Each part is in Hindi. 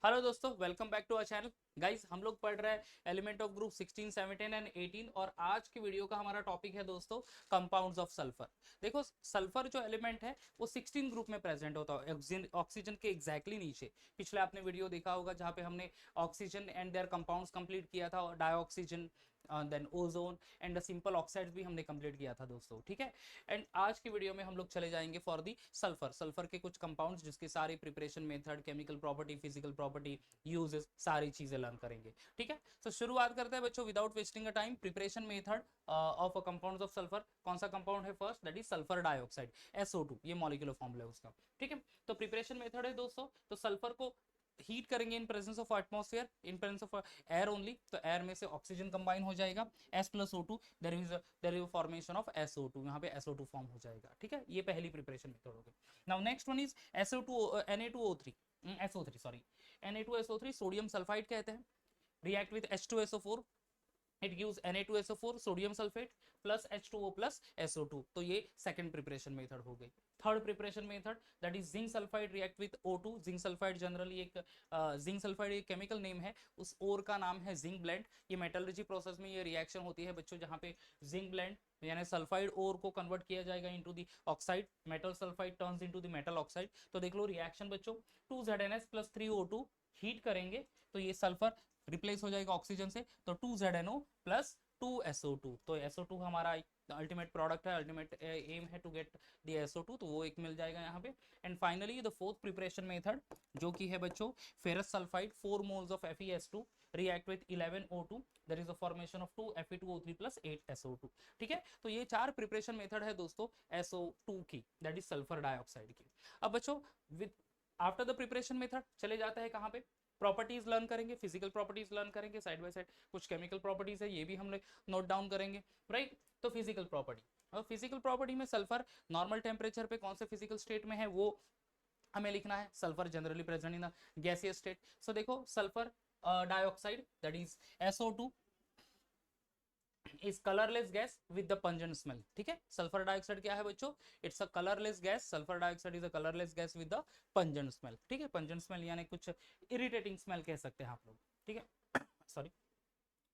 हेलो दोस्तों, welcome back to our channel. Guys, हम लोग पढ़ रहे हैं एलिमेंट ऑफ ग्रुप 16, 17 एंड 18 और आज की वीडियो का हमारा टॉपिक है दोस्तों कंपाउंड्स ऑफ सल्फर। देखो, सल्फर जो एलिमेंट है वो 16 ग्रुप में प्रेजेंट होता है, ऑक्सीजन के एग्जैक्टली नीचे। पिछले आपने वीडियो देखा होगा जहाँ पे हमने oxygen and their compounds complete किया था, dioxygen, then ozone and simple oxides भी हमने कंप्लीट किया था दोस्तों। ठीक है। एंड आज की वीडियो में हम लोग चले जाएंगे फॉर दी सल्फर के कुछ कंपाउंड्स जिसके सारे preparation method, chemical property, physical property, uses, सारी चीजें लर्न करेंगे। ठीक है। तो शुरुआत करते हैं बच्चों without wasting a time. Preparation method of a compounds of sulphur. कौन सा कंपाउंड है first? That is sulphur dioxide, SO2, ये मॉलिक्यूलर फॉर्मूला है उसका। ठीक है। तो प्रिपरेशन मेथड है दोस्तों, तो सल्फर को हीट करेंगे इन presence of atmosphere, in presence of air only. तो एयर में से ऑक्सीजन कंबाइन हो जाएगा, S+O2, there is formation of SO2, यहाँ पे SO2 फॉर्म हो जाएगा। ठीक है, ये पहली प्रिपरेशन मेथड हो गई। Now next one is SO2 Na2O3, SO3 sorry, Na2SO3 sodium sulphide कहते हैं। React with H2SO4, it gives Na2SO4 sodium sulphate plus H2O plus SO2। तो ये सेकंड प्रिपरेशन मेथड हो गई। Third preparation method that is zinc sulphide react with O2। Zinc sulphide generally एक जिंक सल्फाइड एक केमिकल नेम है, उस ओर का नाम है जिंक ब्लेंड। ये मेटलर्जी प्रोसेस में ये रिएक्शन होती है बच्चों, जहाँ पे जिंक ब्लेंड यानी सल्फाइड ओर को कन्वर्ट किया जाएगा into the oxide. Metal sulphide turns into the metal oxide. तो देख लो रिएक्शन बच्चों, 2ZnS प्लस 3O2 हीट करेंगे तो ये सल्फर रिप्लेस हो जाएगा ऑक्सीजन से, तो 2ZNO प्लस 2SO2। तो SO2 हमारा अल्टीमेट प्रोडक्ट है, अल्टीमेट एम है टू गेट दी SO2, तो वो एक मिल जाएगा यहाँ पे। And finally the fourth preparation method जो कि है बच्चों ferrous sulphide, 4 moles of FeS2 react with 11O2, there is a formation of 2 Fe2O3 plus 8SO2। ठीक है, तो ये चार प्रिपरेशन मेथड है दोस्तों SO2 की, दैट इज सल्फर डाइऑक्साइड की। अब बच्चों with after the preparation method चले जाते हैं कहाँ पे? प्रॉपर्टीज लर्न करेंगे, फिजिकल प्रॉपर्टीज लर्न करेंगे साइड बाय साइड। कुछ केमिकल प्रॉपर्टीज है, ये भी हम लोग नोट डाउन करेंगे, राइट। तो फिजिकल प्रॉपर्टी, और फिजिकल प्रॉपर्टी में सल्फर नॉर्मल टेम्परेचर पे कौन से फिजिकल स्टेट में है वो हमें लिखना है। Sulphur generally present in the gaseous state. So देखो sulphur dioxide that is SO2 is colourless gas with the pungent smell. ठीक है, सल्फर डाइऑक्साइड क्या है बच्चों? It's a colourless gas. Sulphur dioxide is a colourless gas with the pungent smell. ठीक है, पंजेंट स्मेल यानी कुछ इरिटेटिंग स्मेल कह सकते हैं आप लोग। ठीक है, sorry.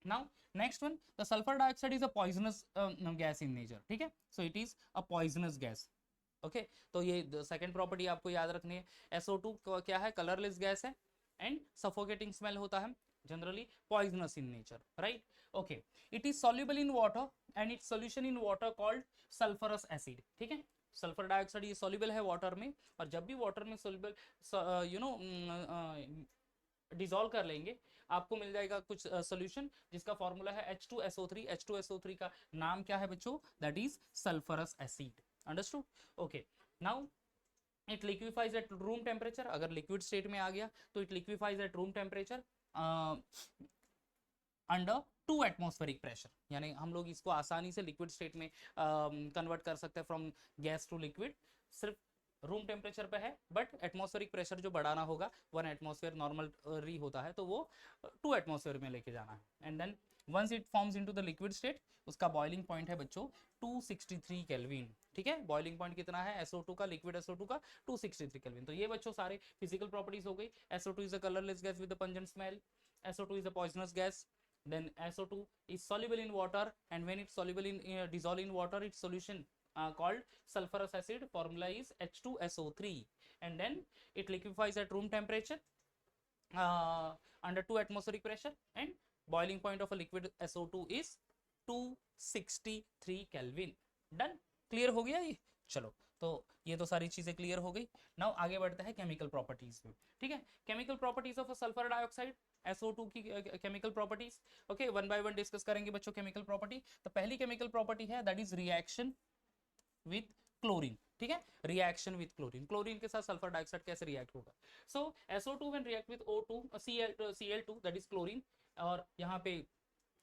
Now next one, the sulphur dioxide is a poisonous gas in nature. ठीक है, so it is a poisonous gas. Okay, तो ये सेकंड प्रॉपर्टी आपको याद रखनी है। SO2 क्या है? कलरलेस गैस है एंड सफोकेटिंग स्मेल होता है, generally poisonous in nature, right. Okay, it is soluble in water and it's solution in water called sulphurous acid. ठीक है, सल्फर डाइऑक्साइड ये सॉल्युबल है वाटर में, और जब भी वाटर में सॉल्युबल डिजोल्व कर लेंगे आपको मिल जाएगा कुछ सोल्यूशन जिसका फॉर्मूला है H2SO3। H2SO3 का नाम क्या है बच्चों? That is sulphurous acid. Understood? Okay, now it liquefies at room temperature. अगर लिक्विड स्टेट में आ गया तो it liquefies at room temperature under 2 atmospheric pressure, यानी हम लोग इसको आसानी से लिक्विड स्टेट में कन्वर्ट कर सकते हैं फ्रॉम गैस टू लिक्विड। सिर्फ रूम टेम्परेचर पे है, बट एटमॉस्फेरिक प्रेशर जो बढ़ाना होगा 1 एटमॉस्फेयर नॉर्मल री होता है, तो वो 2 एटमॉस्फेयर में लेके जाना है। And then once it forms into the liquid state, उसका बॉइलिंग पॉइंट है बच्चों 263 केल्विन। ठीक है, बॉइलिंग पॉइंट कितना है SO2 का, लिक्विड SO2 का? 263 केल्विन। तो ये बच्चों सारे फिजिकल प्रॉपर्टीज हो गई। SO2 is a colourless gas with a pungent smell, SO2 is a poisonous gas, then SO2 is soluble in water, and when it's soluble in dissolve in water, its solution called sulfurous acid, formula is H2SO3, and then it liquefies at room temperature under 2 atmospheric pressure, and boiling point of a liquid SO2 is 263 Kelvin. Done, clear हो गया ये? चलो, तो ये तो सारी चीजें क्लियर हो गई। नाउ आगे बढ़ते हैं केमिकल प्रॉपर्टीज में। ठीक है, chemical properties of sulphur dioxide, SO2 की chemical properties. Okay, one by one discuss करेंगे बच्चों केमिकल प्रॉपर्टी। तो पहली केमिकल प्रॉपर्टी है that is reaction with chlorine. ठीक है, रिएक्शन विथ क्लोरीन, क्लोरीन के साथ सल्फर डाइऑक्साइड कैसे रिएक्ट होगा? So SO2 when react with O2 Cl2 that is chlorine, और यहाँ पे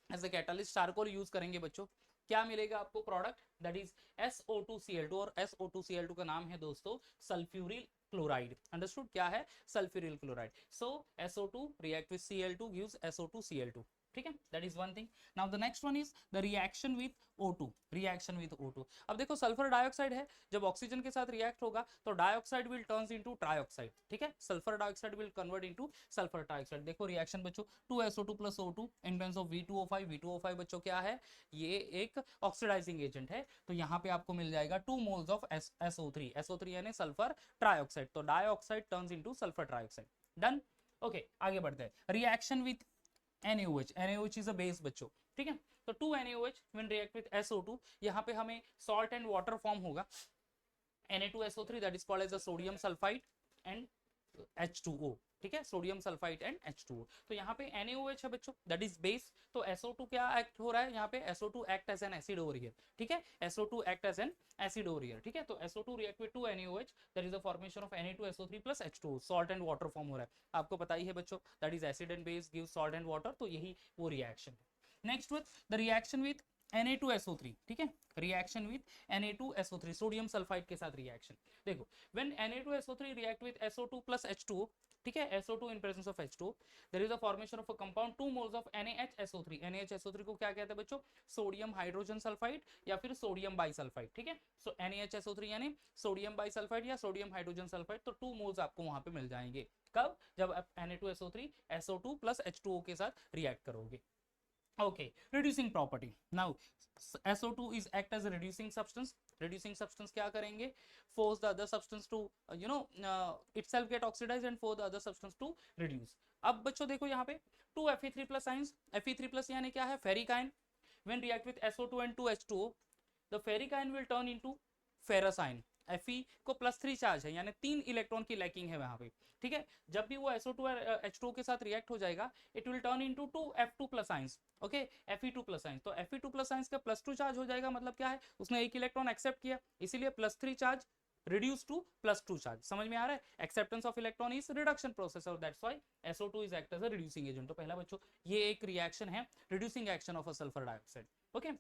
as a catalyst charcoal use करेंगे बच्चों। क्या मिलेगा आपको प्रोडक्ट? दैट इज SO2Cl2, और SO2Cl2 का नाम है दोस्तों सल्फ्यूरिल क्लोराइड। अंडरस्टूड? क्या है? Sulphuryl chloride. So SO2 react with Cl2 gives SO2Cl2। ठीक है, that is one thing. Now the next one is the reaction with O2, reaction with O2। अब देखो सल्फर डाइऑक्साइड है, जब ऑक्सीजन के साथ रिएक्ट होगा तो dioxide will turns into trioxide, ठीक है, sulphur dioxide will convert into sulphur trioxide. देखो रिएक्शन बच्चों 2SO2 plus O2 in terms of V2O5, V2O5 बच्चों क्या है, ये एक ऑक्सीडाइजिंग एजेंट है, तो यहाँ पे आपको मिल जाएगा 2 मोल्स ऑफ SO3, SO3 यानी सल्फर ट्राइऑक्साइड, तो dioxide turns into sulphur trioxide. Done, okay आगे बढ़ते हैं। Reaction with NaOH, NaOH is a base बच्चों, ठीक है, तो 2 NaOH when react with SO2, यहाँ पे हमें सॉल्ट एंड वाटर फॉर्म होगा, Na2SO3 that is called as a sodium sulphide and H2O, ठीक है, सोडियम सल्फाइड एंड H2O। तो यहाँ पे NaOH है बच्चों, दैट इज बेस, तो SO2 क्या एक्ट हो रहा है यहाँ पे, SO2 act as an acid over here, ठीक है, SO2 act as an acid over here, ठीक है, तो SO2 react with 2 NaOH, that is the formation of Na2SO3 plus H2O, salt and water form हो रहा है, आपको पता ही है बच्चों, that is acid and base give salt and water, तो यही वो रिएक्शन है। Next with the reaction with Na2SO3, ठीक है, reaction with Na2SO3 sodium sulphide के साथ रिएक्शन। देखो when Na2SO3 react with SO2 plus H2O, ठीक है, SO2 in presence of H2O, there is a formation of a compound 2 moles of NaHSO3। NaHSO3 को क्या कहते हैं बच्चों, सोडियम हाइड्रोजन सल्फाइड या फिर सोडियम बाइसल्फाइड, ठीक है, सो NaHSO3 यानी सोडियम बाइसल्फाइड या सोडियम हाइड्रोजन सल्फाइड, तो 2 मोल्स आपको वहां पे मिल जाएंगे, कब, जब आप Na2SO3 SO2 प्लस H2O के साथ रिएक्ट करोगे। Okay, reducing property. Now SO2 is act as a reducing substance. Reducing substance क्या करेंगे, force the other substance to itself get oxidized and force the other substance to reduce। अब बच्चों देखो यहाँ पे 2 Fe3 plus ions, Fe3 plus यानी क्या है, ferric ion, when react with SO2 and 2 H2O, the ferric ion will turn into ferrous ion। Fe को +3 चार्ज है, यानी 3 इलेक्ट्रॉन की लैकिंग है वहां पे, ठीक है, जब भी वो SO2 और H2O के साथ रिएक्ट हो जाएगा, it will turn into 2 F2 plus ions, okay, Fe2 plus ions, तो Fe2 प्लस आइंस का +2 चार्ज हो जाएगा, मतलब क्या है, उसने एक इलेक्ट्रॉन एक्सेप्ट किया, इसीलिए +3 चार्ज reduce to +2 चार्ज, समझ में आ रहा है, acceptance of electron is reduction process और that's why SO2 is act as a reducing agent. तो पहला बच्चों ये एक रिएक्शन है, reducing action of a sulphur dioxide. Okay,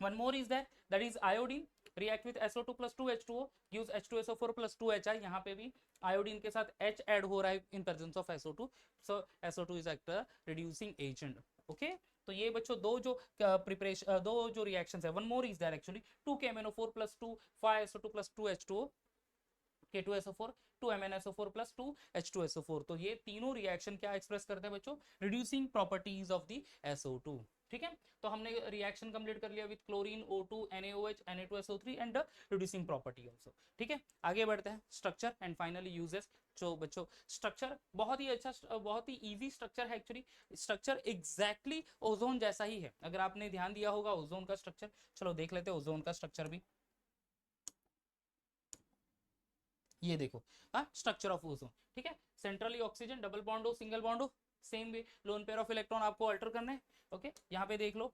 one more is there, that is iodine react with SO2 plus 2 H2O gives H2SO4 plus 2 Hi। यहाँ पे भी iodine के साथ H ऐड हो रहा है in presence of SO2, so SO2 is act a reducing agent। okay, तो ये बच्चों दो जो प्रिपरेशन, दो जो रिएक्शंस है, one more is there actually 2KMnO4 plus 2 5SO2 plus 2 H2O K2SO4 2MnSO4 plus 2 H2SO4, तो ये तीनों रिएक्शन क्या एक्सप्रेस करते हैं बच्चों, reducing properties of the SO2, ठीक है, तो हमने रिएक्शन कंप्लीट कर लिया with chlorine O2 NaOH Na2SO3 and reducing property also, ठीक है, आगे बढ़ते हैं स्ट्रक्चर एंड फाइनली यूजेस। जो बच्चों स्ट्रक्चर बहुत ही अच्छा, बहुत ही इजी स्ट्रक्चर है एक्चुअली, स्ट्रक्चर एग्जैक्टली ओजोन जैसा ही है, अगर आपने ध्यान दिया होगा ओजोन का स्ट्रक्चर, चलो देख लेते हैं ओजोन का स्ट्रक्चर भी, ये देखो, हाँ स्ट्रक्चर ऑफ ओजोन, ठीक है, सेंट्रली ऑक्सीजन डबल बॉन्ड हो सिंगल बॉन्ड हो, same way loan pair of electron आपको अल्टर करना है, ओके, यहाँ पे देख लो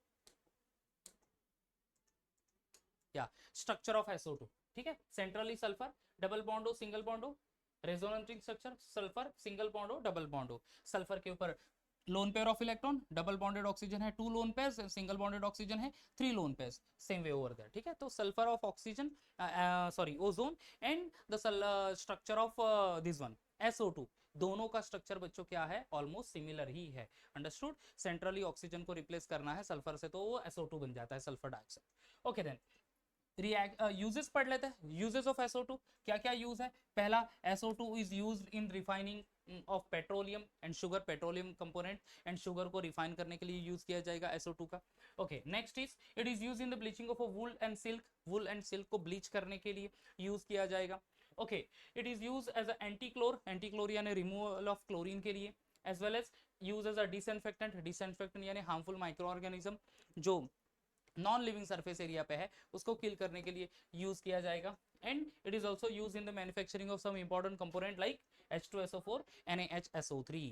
या स्ट्रक्चर ऑफ SO2, ठीक है, सेंट्रली सल्फर डबल बॉन्ड हो सिंगल बॉन्ड हो, resonating structure sulphur single bond हो डबल बॉन्ड हो, सल्फर के ऊपर lone pair of electron, double bonded oxygen है 2 lone pairs, single bonded oxygen है 3 lone pairs, same way over there, ठीक है, तो sulphur of oxygen sorry ozone and the structure of this one SO2, दोनों का स्ट्रक्चर बच्चों क्या है, ऑलमोस्ट सिमिलर ही है, अंडरस्टूड, सेंट्रली ऑक्सीजन को रिप्लेस करना है सल्फर से तो वो SO2 बन जाता है, sulphur dioxide. Okay then react uses पढ़ लेते हैं, यूजेस ऑफ SO2 क्या क्या यूज है, पहला SO2 is used in refining of petroleum and sugar, petroleum component and sugar को रिफाइन करने के लिए यूज किया जाएगा SO2 का। Okay next is it is use in the bleaching of wool and silk, wool and silk को ब्लीच करने के लिए यूज किया जाएगा। Okay it is use as a antichlor, antichlor यानी रिमूवल ऑफ क्लोरीन के लिए, as well as use as अ डिसइंफेक्टेंट, डिसइंफेक्टेंट यानी हार्मफुल माइक्रो ऑर्गेनिज्म जो नॉन लिविंग सरफेस एरिया पे है उसको किल करने के लिए यूज किया जाएगा। And it is also use in the manufacturing of some important component like H2SO4 NaHSO3,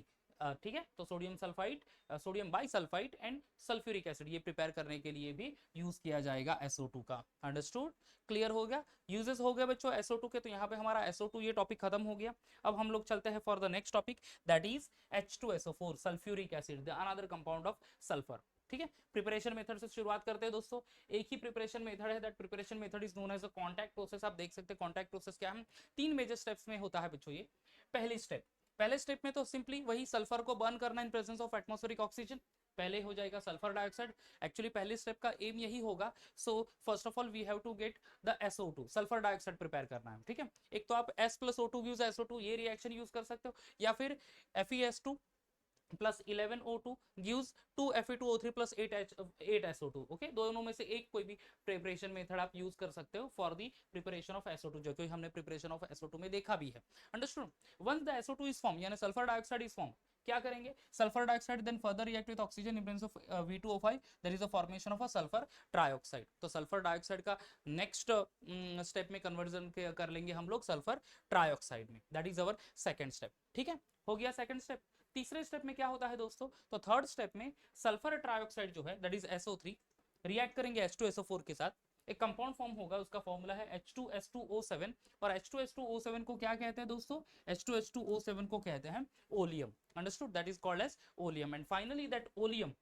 ठीक है, तो sodium sulphide, sodium bisulphide and sulphuric acid ये प्रिपेयर करने के लिए भी यूज किया जाएगा SO2 का, अंडरस्टूड, क्लियर हो गया, यूजेस हो गए बच्चों SO2 के, तो यहाँ पे हमारा SO2 ये टॉपिक खत्म हो गया। अब हम लोग चलते हैं for the next topic that is H2SO4 sulphuric acid, the another compound of sulphur, ठीक है, प्रिपरेशन मेथड से शुरुआत करते हैं दोस्तों, एक ही प्रिपरेशन मेथड है, that preparation method is known as a contact process. आप देख सकते हैं कांटेक्ट प्रोसेस क्या है, 3 मेजर स्टेप्स में होता है बच्चों ये। पहली स्टेप पहले स्टेप में तो सिंपली वही सल्फर को बर्न करना in presence of atmospheric oxygen, पहले हो जाएगा सल्फर डाइऑक्साइड। एक्चुअली पहले स्टेप का एम यही होगा। So first of all we have to get the SO2, sulphur dioxide prepare करना है, ठीक है। एक तो आप S + O2 गिव्स SO2, ये रिएक्शन यूज कर सकते हो, या फिर FeS2 plus 11O2 gives 2Fe2O3 plus 8SO2। Okay, दोनों में से एक कोई भी प्रिपरेशन मेथड आप यूज कर सकते हो for the preparation of SO2, जो कि हमने प्रिपरेशन ऑफ SO2 में देखा भी है। Understood. Once the SO2 is form, यानी सल्फर डाइऑक्साइड इज फॉर्म, क्या करेंगे, sulphur dioxide then further react with oxygen in presence of V2O5, there is a formation of a sulphur trioxide. तो सल्फर डाइऑक्साइड का नेक्स्ट स्टेप में कन्वर्जन कर लेंगे हम लोग सल्फर ट्राइऑक्साइड में, that is our second step, ठीक है, हो गया सेकंड स्टेप। तीसरे स्टेप में क्या होता है दोस्तों, तो थर्ड स्टेप में सल्फर ट्राइऑक्साइड जो है दैट इज SO3 रिएक्ट करेंगे H2SO4 के साथ, एक कंपाउंड फॉर्म होगा, उसका फॉर्मूला है H2S2O7, और H2S2O7 को क्या कहते हैं दोस्तों, H2S2O7 को कहते हैं oleum. Understood, that is called as oleum. And finally that oleum,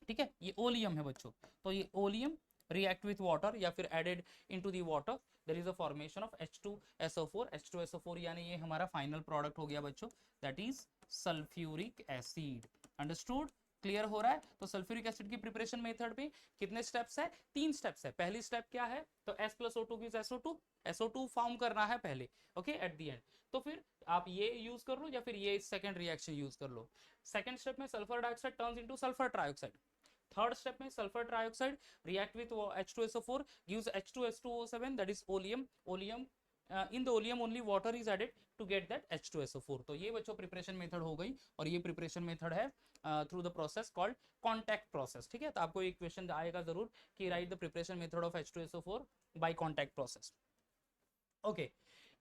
ठीक है, ये ओलियम है बच्चों, तो ये ओलियम react with water या फिर added into the water, there is a formation of H2SO4। H2SO4 यानी ये हमारा फाइनल प्रोडक्ट हो गया बच्चों, that is sulphuric acid. Understood, clear हो रहा है। तो सल्फ्यूरिक एसिड की प्रिपरेशन मेथड में कितने स्टेप्स है, 3 स्टेप्स है। पहली स्टेप क्या है, तो S + O2 gives SO2, SO2 form करना है पहले, ओके, एट द एंड। तो फिर आप ये यूज कर लो या फिर ये सेकंड रिएक्शन यूज कर लो। सेकंड स्टेप में sulphur dioxide turns into sulphur trioxide. Third step में sulphur trioxide react with H2SO4 gives H2S2O7, that is oleum। in the oleum only water is added to get that H2SO4। तो ये बच्चों प्रिपरेशन मेथड हो गई, और ये प्रिपरेशन मेथड है through the process called contact process, ठीक है। तो आपको एक क्वेश्चन आएगा जरूर कि write the preparation method of H2SO4 by contact process. Okay,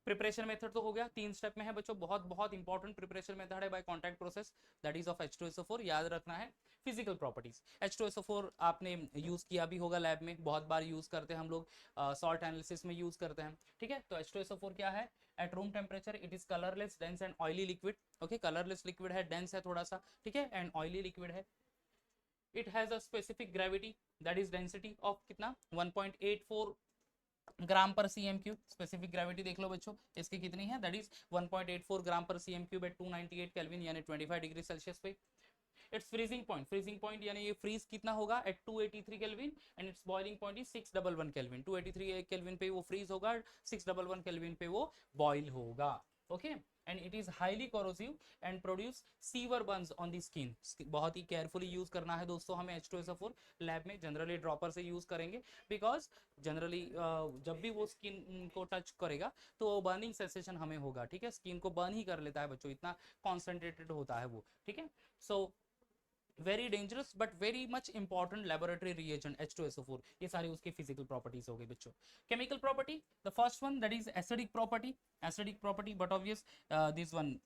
preparation method तो हो गया, 3 स्टेप में है बच्चों, बहुत बहुत इंपॉर्टेंट प्रिपरेशन मेथड है by contact process, that is of H2SO4। याद रखना है फिजिकल प्रॉपर्टीज। H2SO4 आपने यूज किया भी होगा लैब में, बहुत बार यूज करते हैं हम लोग, सॉल्ट एनालिसिस में यूज करते हैं, ठीक है। तो H2SO4 क्या है, at room temperature it is colourless, dense and oily liquid. Okay, colourless liquid है, डेंस है थोड़ा सा, ठीक है, एंड ऑयली लिक्विड है। It has a specific gravity, that is density of कितना, 1.84 ग्राम पर CM3। स्पेसिफिक ग्रेविटी देख लो बच्चों, इसकी कितनी है, दैट इज 1.84 ग्राम पर CM3 एट 298 केल्विन यानी 25 डिग्री सेल्सियस पे। इट्स फ्रीजिंग पॉइंट यानी ये फ्रीज कितना होगा, at 283 kelvin, and it's boiling point is 611 kelvin. 283 kelvin पे वो फ्रीज होगा, 611 केल्विन पे वो बॉइल होगा, okay. And it is highly corrosive and produce sewer Burns on the skin. बहुत ही केयरफुली यूज करना है दोस्तों हमें H2SO4 लैब में, जनरली ड्रॉपर से यूज करेंगे, बिकॉज जनरली जब भी वो स्किन को टच करेगा तो बर्निंग सेंसेशन हमें होगा, ठीक है, स्किन को बर्न ही कर लेता है बच्चों, इतना कॉन्सेंट्रेटेड होता है वो, ठीक है। So very dangerous but very much important laboratory reagent H2SO4। ये सारी उसकी फिजिकल प्रॉपर्टीज हो गई बच्चों। Chemical property, the first one that is acidic property, but obvious this one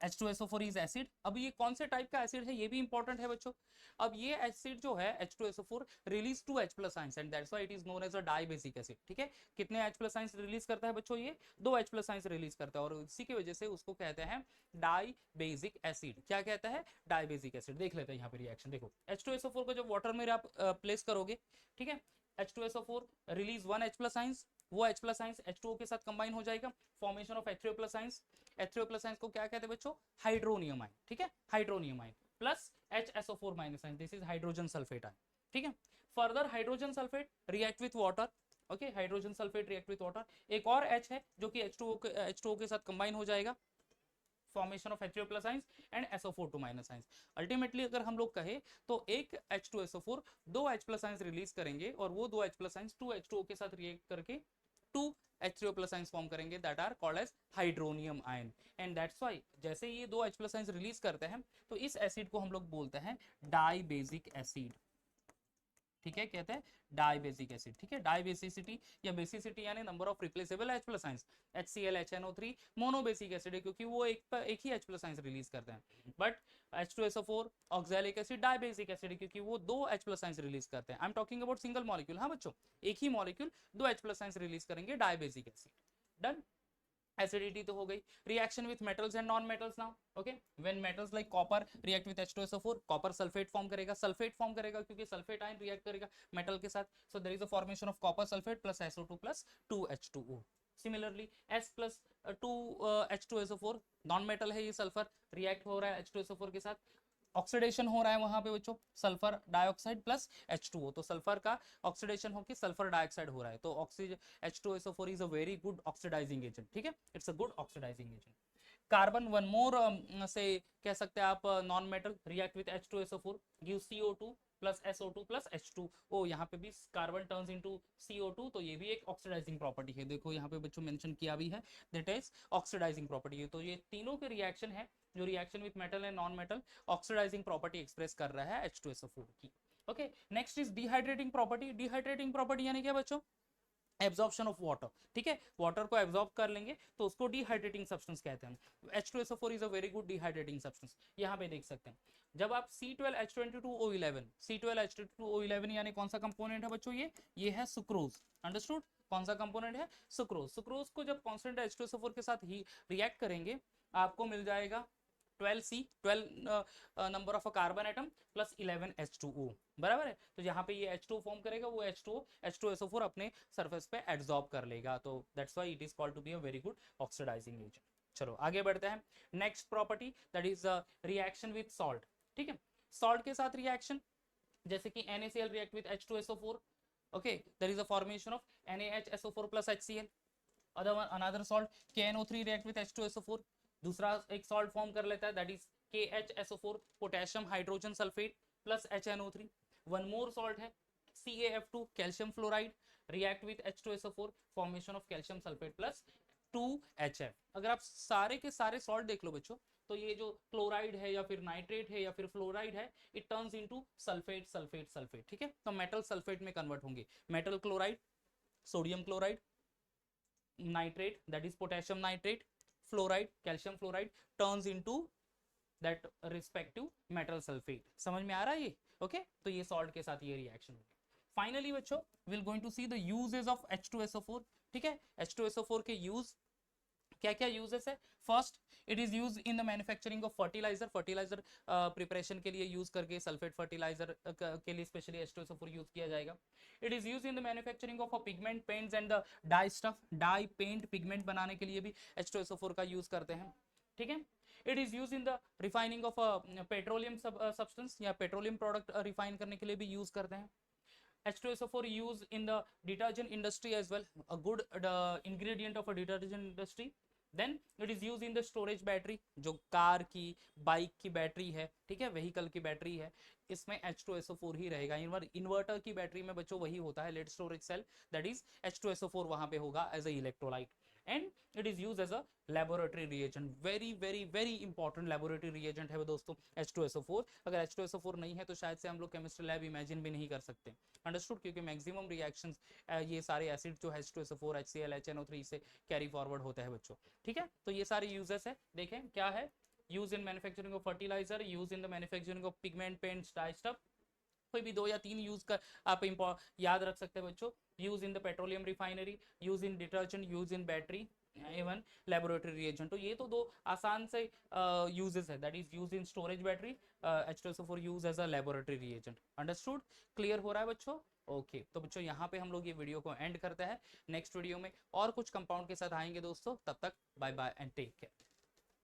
H2SO4 is acid. अब ये कौन से टाइप का एसिड है, ये भी इंपॉर्टेंट है बच्चों। अब ये एसिड जो है H2SO4 release 2 H+ ions, and that's why it is known as a dibasic acid, ठीक है। कितने H+ आयंस रिलीज करता है बच्चों, ये 2 H+ आयंस रिलीज करता है, और इसी की वजह से उसको कहते हैं डाइबेसिक एसिड। क्या कहता है, डाइबेसिक एसिड। देख लेते हैं यहाँ पे रिएक्शन, देखो H2SO4 को जब वाटर में आप प्लेस करोगे, ठीक है, H2SO4 रिलीज 1 H+ आयंस, वो H+ आयंस H2O के साथ कंबाइन हो जाएगा, formation of H3O+ ions. H3O+ ions को क्या कहते हैं बच्चों, हाइड्रोनियम आयन, ठीक है, hydronium ion plus HSO4- ion, this is hydrogen sulphate ion, ठीक है। Further hydrogen sulphate react with water, okay, hydrogen sulphate react with water. एक और H है जो कि H2O के साथ कंबाइन हो जाएगा, formation of H3O+ ions and SO4- ions. Ultimately अगर हम लोग कहे तो एक H2SO4 2 H+ आयंस रिलीज करेंगे, और वो 2 H+ आयंस 2 H2O के साथ रिएक्ट करके 2 H3O+ आयंस फॉर्म करेंगे, that are called as hydronium ion. And that's why जैसे ये 2 H+ आयंस रिलीज करते हैं तो इस एसिड को हम लोग बोलते हैं डाइबेसिक एसिड, ठीक है, कहते हैं डाइबेसिक एसिड, ठीक है। डाइबेसिसिटी या बेसिसिटी यानी number of replaceable H+ ions, HCl HNO3 monobasic acid है क्योंकि वो एक ही H+ आयंस रिलीज करते हैं, but H2SO4 oxalic acid dibasic acid है क्योंकि वो 2 H+ आयंस रिलीज करते हैं। I am talking about single molecule, हाँ बच्चों, एक ही मॉलिक्यूल 2 H+ आयंस रिलीज करेंगे, डाइबेसिक एसिड। डन, एसिडिटी तो हो गई। Reaction with metals and non metals now, okay, when metals like copper react with H2SO4, copper sulphate form करेगा क्योंकि सल्फेट आयन रिएक्ट करेगा मेटल के साथ, so there is a formation of copper sulphate plus SO2 plus 2H2O। Similarly S+ two H2SO4, non metal है ये सल्फर, रिएक्ट हो रहा है H2SO4 के साथ, ऑक्सीडेशन हो रहा है वहां पे बच्चों सल्फर डाइऑक्साइड प्लस H2O, तो सल्फर का ऑक्सीडेशन होकर सल्फर डाइऑक्साइड हो रहा है, तो oxygen H2SO4 is a very good oxidising agent, ठीक है, it's a good oxidising agent. Carbon one more से कह सकते हैं आप non metal react with H2SO4 give CO2 plus SO2 plus H2O, यहाँ पे भी कार्बन टर्न्स इनटू CO2, तो ये भी एक ऑक्सीडाइजिंग प्रॉपर्टी है, देखो यहाँ पे बच्चों मेंशन किया भी है, दैट इज ऑक्सीडाइजिंग प्रॉपर्टी है। तो ये तीनों के रिएक्शन है जो reaction with metal and non metal oxidising property express कर रहा है H2SO4 की। Okay, next is dehydrating property. Dehydrating property यानी क्या बच्चों, एब्जॉर्प्शन ऑफ वाटर, ठीक है, वाटर को एब्जॉर्ब कर लेंगे तो उसको डिहाइड्रेटिंग सब्सटेंस कहते हैं। H2SO4 is a very good dehydrating substance, यहाँ पे देख सकते हैं जब आप C12H22O11, C12H22O11 यानी कौन सा कंपोनेंट है बच्चों, ये है सुक्रोज, अंडरस्टूड, कौन सा कंपोनेंट है, सुक्रोज। सुक्रोज को जब कांस्टेंट H2SO4 के साथ ही रिएक्ट करेंगे आपको मिल जाएगा 12C, 12 number of a carbon atom plus 11 H2O, बराबर है। तो यहाँ पे ये H2O फॉर्म करेगा, वो H2SO4 अपने सरफेस पे एब्जॉर्ब कर लेगा, तो that's why it is called to be a very good oxidising agent. चलो आगे बढ़ते हैं, next property that is reaction with salt, ठीक है, सॉल्ट के साथ रिएक्शन, जैसे कि NaCl react with H2SO4, okay, there is a formation of NaHSO4 plus HCl, another salt KNO3 react with H2SO4, दूसरा एक सॉल्ट फॉर्म कर लेता है that is KHSO4 potassium hydrogen sulphate plus HNO3, one more salt है CaF2 calcium fluoride react with H2SO4 formation of calcium sulphate plus 2HF। अगर आप सारे के सारे सॉल्ट देख लो बच्चों, तो ये जो क्लोराइड है या फिर नाइट्रेट है या फिर फ्लोराइड है, it turns into sulphate sulphate sulphate, ठीक है, तो मेटल सल्फेट में कन्वर्ट होंगे, metal chloride, sodium chloride, nitrate that is potassium nitrate, fluoride calcium fluoride turns into that respective metal sulfate, समझ में आ रहा है ये, ओके, तो ये सॉल्ट के साथ ये रिएक्शन होगी। फाइनली बच्चों will going to see the uses of H2SO4, ठीक है, H2SO4 के यूज क्या क्या यूजेस है। First, it is use in the manufacturing of fertiliser, fertiliser preparation के लिए यूज करके, सल्फेट फर्टिलाइजर के लिए स्पेशली H2SO4 यूज किया जाएगा। It is use in the manufacturing of pigment paints and the dye stuff, dye paint pigment बनाने के लिए भी H2SO4 का यूज करते हैं, ठीक है। It is use in the refining of petroleum substance या पेट्रोलियम प्रोडक्ट रिफाइन करने के लिए भी यूज करते हैं। H2SO4 used in the detergent industry as well, a good ingredient of a detergent industry. Then it is used in the storage battery, जो कार की, बाइक की बैटरी है, ठीक है, व्हीकल की बैटरी है, इसमें H2SO4 ही रहेगा। इन्वर्टर की बैटरी में बच्चों वही होता है, lead storage cell, that is H2SO4 वहां पे होगा as a electrolyte, and it is use as a laboratory reagent, very very very important laboratory reagent है वो दोस्तों H2SO4। अगर H2SO4 नहीं है तो शायद से हम लोग केमिस्ट्री लैब इमेजिन भी नहीं कर सकते, अंडरस्टूड, क्योंकि मैक्सिमम रिएक्शंस ये सारे एसिड जो H2SO4 HCl HNO3 से कैरी फॉरवर्ड होते हैं बच्चों, ठीक है। तो ये सारे यूजेस है, देखें क्या है, use in manufacturing of fertiliser, use in the manufacturing of pigment paints dye stuff, कोई भी 2 या 3 यूज कर आप याद रख सकते हैं बच्चों, use in the petroleum refinery, use in detergent, use in battery, even laboratory reagent. तो ये तो 2 आसान से यूजेस है, that is use in storage battery, H2SO4 use as a laboratory reagent, understood, clear हो रहा है बच्चों, ओके। तो बच्चों यहाँ पे हम लोग ये वीडियो को एंड करते हैं, नेक्स्ट वीडियो में और कुछ कंपाउंड के साथ आएंगे दोस्तों, तब तक bye bye and take care.